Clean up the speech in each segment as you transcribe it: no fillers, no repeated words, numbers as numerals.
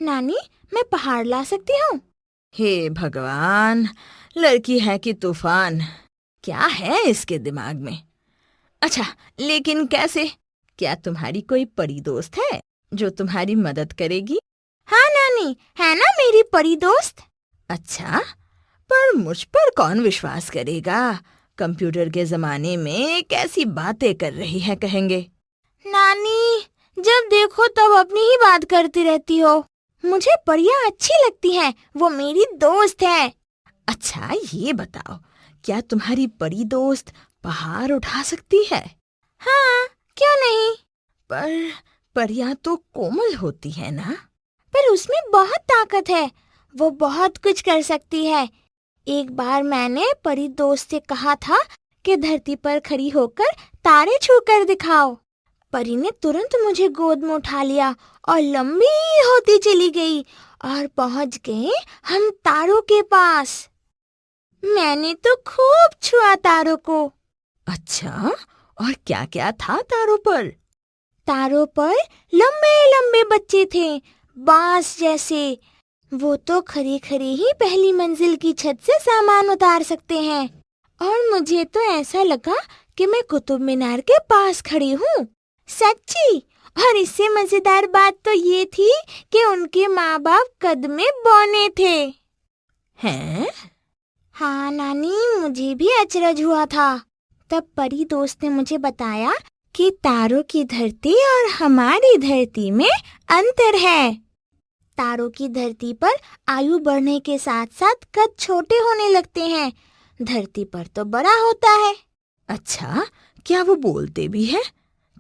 नानी, मैं पहाड़ ला सकती हूँ? हे भगवान, लड़की है कि तूफान। क्या है इसके दिमाग में? अच्छा, लेकिन कैसे? क्या तुम्हारी कोई परी दोस्त है जो तुम्हारी मदद करेगी? हाँ नानी, है ना मेरी परी दोस्त। अच्छा, पर मुझ पर कौन विश्वास करेगा? कंप्यूटर के जमाने में कैसी बातें कर रही है कहेंगे। नानी, जब देखो तब अपनी ही बात करती रहती हो। मुझे परियां अच्छी लगती हैं, वो मेरी दोस्त है। अच्छा, ये बताओ, क्या तुम्हारी परी दोस्त पहाड़ उठा सकती है? हाँ, क्यों नहीं। पर परियां तो कोमल होती है ना? पर उसमें बहुत ताकत है, वो बहुत कुछ कर सकती है। एक बार मैंने परी दोस्त से कहा था कि धरती पर खड़ी होकर तारे छूकर दिखाओ। परी ने तुरंत मुझे गोद में उठा लिया और लंबी होती चली गई और पहुंच गए हम तारों के पास। मैंने तो खूब छुआ तारों को। अच्छा, और क्या क्या था तारों पर? तारों पर लंबे लंबे बच्चे थे, बांस जैसे। वो तो खरी खरी ही पहली मंजिल की छत से सामान उतार सकते हैं। और मुझे तो ऐसा लगा कि मैं कुतुब मीनार के पास खड़ी हूँ, सच्ची। और इससे मजेदार बात तो ये थी कि उनके माँ बाप कद में बौने थे। हैं? हाँ नानी, मुझे भी अचरज हुआ था। तब परी दोस्त ने मुझे बताया कि तारों की धरती और हमारी धरती में अंतर है। तारों की धरती पर आयु बढ़ने के साथ साथ कद छोटे होने लगते हैं, धरती पर तो बड़ा होता है। अच्छा, क्या वो बोलते भी है?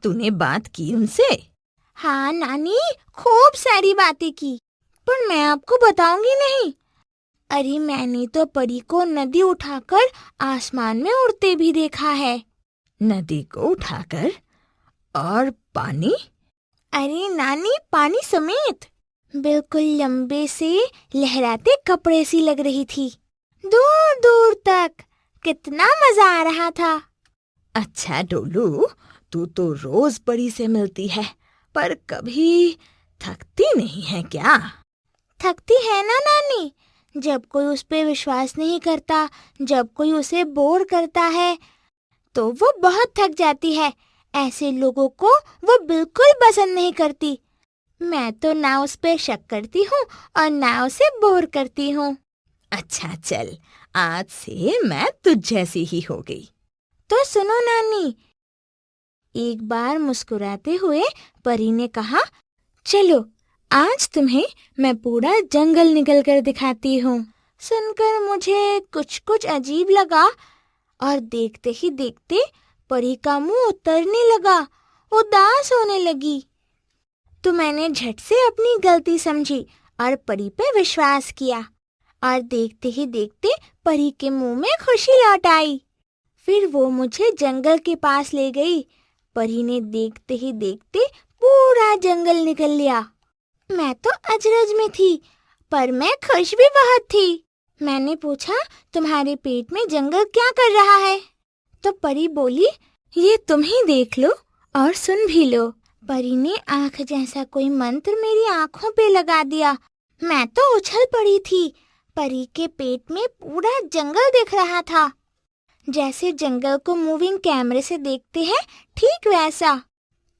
तूने बात की उनसे? हाँ नानी, खूब सारी बातें की, पर मैं आपको बताऊंगी नहीं। अरे मैंने तो परी को नदी उठाकर आसमान में उड़ते भी देखा है। नदी को उठाकर? और पानी? अरे नानी, पानी समेत। बिल्कुल लंबे से लहराते कपड़े सी लग रही थी, दूर दूर तक। कितना मजा आ रहा था। अच्छा डोलू, तू तो रोज परी से मिलती है, पर कभी थकती नहीं है क्या? थकती है ना नानी। जब कोई उस पे विश्वास नहीं करता, जब कोई उसे बोर करता है, तो वो बहुत थक जाती है। ऐसे लोगों को वो बिल्कुल पसंद नहीं करती। मैं तो ना उस पे शक करती हूँ और ना उसे बोर करती हूँ। अच्छा चल, आज से मैं तुझ जैसी ही हो गई। तो सुनो नानी, एक बार मुस्कुराते हुए परी ने कहा, चलो आज तुम्हें मैं पूरा जंगल निकल कर दिखाती हूँ। सुनकर मुझे कुछ कुछ अजीब लगा और देखते ही देखते परी का मुंह उतरने लगा, उदास होने लगी। तो मैंने झट से अपनी गलती समझी और परी पे विश्वास किया, और देखते ही देखते परी के मुंह में खुशी लौट आई। फिर वो मुझे जंगल के पास ले गई। परी ने देखते ही देखते पूरा जंगल निकल लिया। मैं तो अजरज में थी, पर मैं खुश भी बहुत थी। मैंने पूछा, तुम्हारे पेट में जंगल क्या कर रहा है? तो परी बोली, ये तुम ही देख लो और सुन भी लो। परी ने आंख जैसा कोई मंत्र मेरी आंखों पे लगा दिया। मैं तो उछल पड़ी थी। परी के पेट में पूरा जंगल दिख रहा था, जैसे जंगल को मूविंग कैमरे से देखते हैं, ठीक वैसा।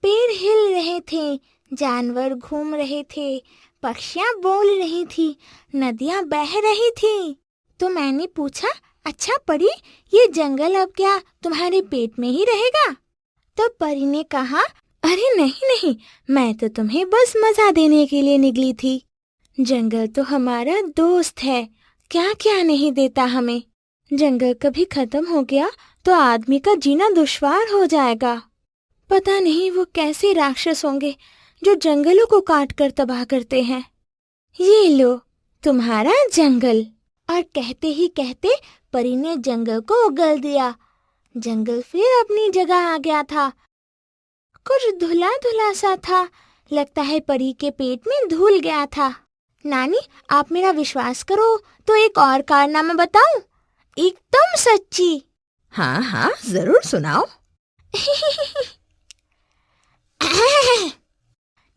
पेड़ हिल रहे थे, जानवर घूम रहे थे, पक्षियां बोल रही थी, नदियां बह रही थी। तो मैंने पूछा, अच्छा परी, ये जंगल अब क्या तुम्हारे पेट में ही रहेगा? तो परी ने कहा, अरे नहीं नहीं, मैं तो तुम्हें बस मजा देने के लिए निकली थी। जंगल तो हमारा दोस्त है, क्या क्या नहीं देता हमें। जंगल कभी खत्म हो गया तो आदमी का जीना दुश्वार हो जाएगा। पता नहीं वो कैसे राक्षस होंगे जो जंगलों को काट कर तबाह करते हैं। ये लो तुम्हारा जंगल। और कहते ही कहते परी ने जंगल को उगल दिया। जंगल फिर अपनी जगह आ गया था। कुछ धुला धुला सा था, लगता है परी के पेट में धुल गया था। नानी, आप मेरा विश्वास करो तो एक और कारनामा बताऊं, एकदम सच्ची। हाँ हाँ, जरूर सुनाओ।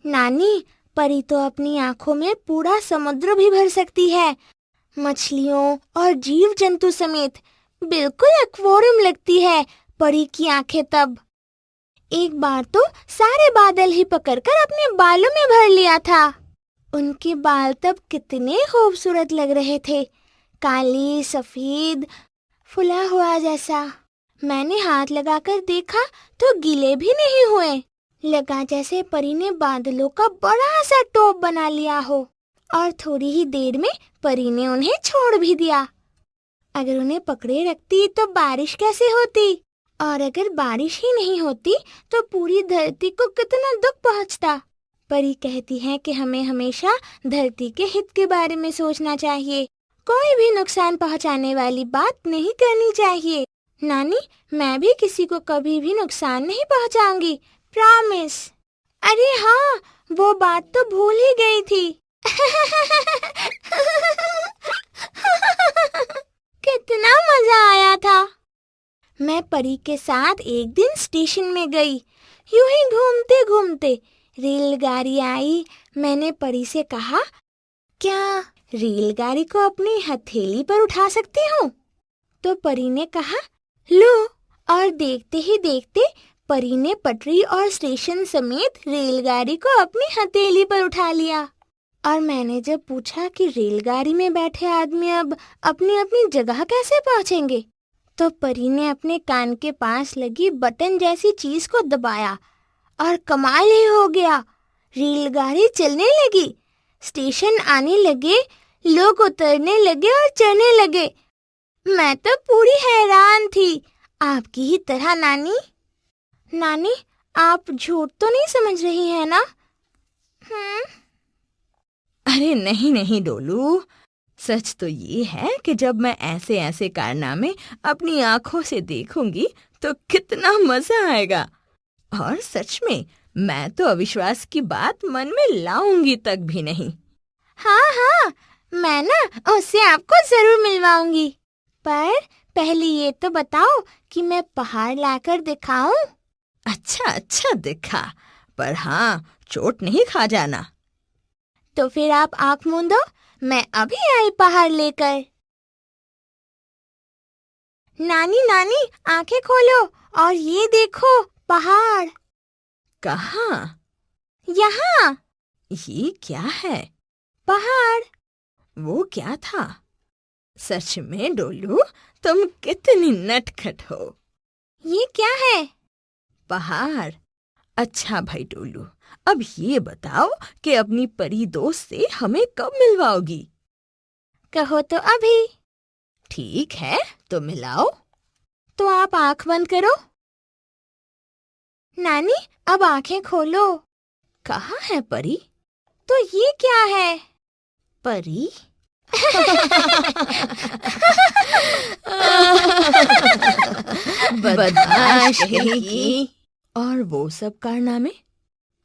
नानी, परी तो अपनी आंखों में पूरा समुद्र भी भर सकती है, मछलियों और जीव जंतु समेत। बिल्कुल एक्वेरियम लगती है परी की आंखें तब। एक बार तो सारे बादल ही पकड़कर अपने बालों में भर लिया था। उनके बाल तब कितने खूबसूरत लग रहे थे, काली सफेद फुला हुआ जैसा। मैंने हाथ लगाकर देखा तो गीले भी नहीं हुए, लगा जैसे परी ने बादलों का बड़ा सा टोप बना लिया हो। और थोड़ी ही देर में परी ने उन्हें छोड़ भी दिया। अगर उन्हें पकड़े रखती तो बारिश कैसे होती, और अगर बारिश ही नहीं होती तो पूरी धरती को कितना दुख पहुंचता। परी कहती है कि हमें हमेशा धरती के हित के बारे में सोचना चाहिए, कोई भी नुकसान पहुंचाने वाली बात नहीं करनी चाहिए। नानी, मैं भी किसी को कभी भी नुकसान नहीं पहुंचाऊंगी, प्रॉमिस। अरे हाँ, वो बात तो भूल ही गई थी। कितना मजा आया था। मैं परी के साथ एक दिन स्टेशन में गई। यूं ही घूमते घूमते रेलगाड़ी आई। मैंने परी से कहा, क्या रेलगाड़ी को अपनी हथेली पर उठा सकती हूँ? तो परी ने कहा, लो। और देखते ही देखते परी ने पटरी और स्टेशन समेत रेलगाड़ी को अपनी हथेली पर उठा लिया। और मैंने जब पूछा कि रेलगाड़ी में बैठे आदमी अब अपनी अपनी जगह कैसे पहुंचेंगे, तो परी ने अपने कान के पास लगी बटन जैसी चीज को दबाया और कमाल ही हो गया। रेलगाड़ी चलने लगी, स्टेशन आने लगे, लोग उतरने लगे और चढ़ने लगे। मैं तो पूरी हैरान थी, आपकी ही तरह। नानी, नानी, आप झूठ तो नहीं समझ रही है ना? अरे नहीं नहीं डोलू, सच तो ये है कि जब मैं ऐसे ऐसे कारनामे अपनी आंखों से देखूंगी तो कितना मजा आएगा। और सच में मैं तो अविश्वास की बात मन में लाऊंगी तक भी नहीं। हाँ हाँ, मैं ना उससे आपको जरूर मिलवाऊंगी। पर पहले ये तो बताओ कि मैं पहाड़ लाकर दिखाऊं? अच्छा अच्छा दिखा, पर हाँ, चोट नहीं खा जाना। तो फिर आप आंख मूंदो, मैं अभी आई पहाड़ लेकर। नानी नानी, आंखें खोलो और ये देखो पहाड़। कहाँ? यहाँ। ये क्या है? पहाड़। वो क्या था? सच में डोलू, तुम कितनी नटखट हो। ये क्या है? पहाड़। अच्छा भाई डोलू, अब ये बताओ कि अपनी परी दोस्त से हमें कब मिलवाओगी? कहो तो अभी। ठीक है, तो मिलाओ। तो आप आंख बंद करो। नानी, अब आंखें खोलो। कहाँ है परी? तो ये क्या है? परी? बदमाश कहीं। और वो सब कारनामे?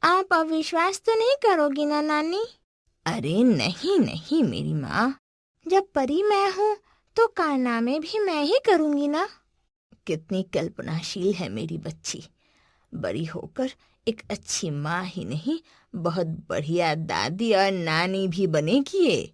आप अविश्वास तो नहीं करोगी ना नानी? अरे नहीं नहीं मेरी माँ, जब परी मैं हूँ तो कारनामे भी मैं ही करूँगी ना। कितनी कल्पनाशील है मेरी बच्ची। बड़ी होकर एक अच्छी माँ ही नहीं, बहुत बढ़िया दादी और नानी भी बनेगी ये।